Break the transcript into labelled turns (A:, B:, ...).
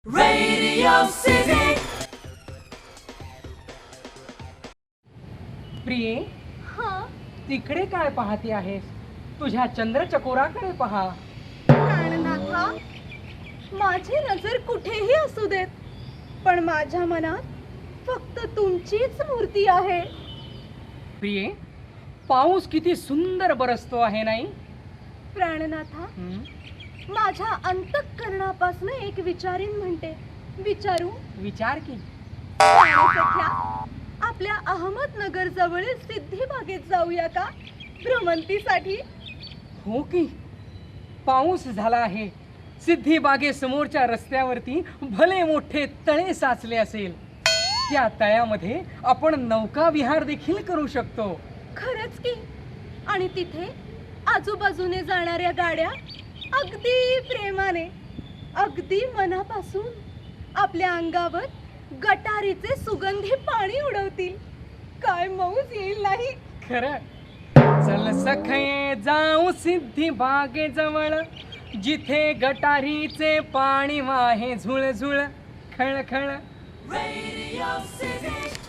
A: Radio City.
B: प्रिये,
C: हा
B: तिकडे काय पाहते आहेस? तुझ्या चंद्रचकोराकडे पहा.
C: प्राणनाथा, माझी नजर कुठेही असू देत, पण माझ्या मनात फक्त तुमचीच मूर्ती आहे.
B: प्रिये, पाऊस किती सुंदर बरसतो आहे नाही?
C: प्राणनाथा,
B: हं?
C: माझ्या अंतःकरणापासून एक विचारीन म्हणते. विचारू?
B: विचार की.
C: प्राणसख्या, आपल्या अहमदनगर जवळील सिद्धी बागेत जाऊया का भ्रमंतीसाठी?
B: हो की. पाऊस झाला आहे. सिद्धी बागेसमोरच्या रस्त्यावरती भले मोठे तळे साचले असेल. त्या तळ्यामध्ये आपण नौका विहार देखील करू शकतो.
C: खरंच की. आणि तिथे आजूबाजूने जाणाऱ्या गाड्या अगदी प्रेमाने, अगदी मनापासून आपल्या अंगावर गटारीचे सुगंधी पाणी उडवतील. काय मौज येईल नाही?
B: खरं. चल सखे जाऊ सिद्धी बागेजवळ, जिथे गटारीचे पाणी वाहे झुळझुळ, खळखळ.
A: Radio City.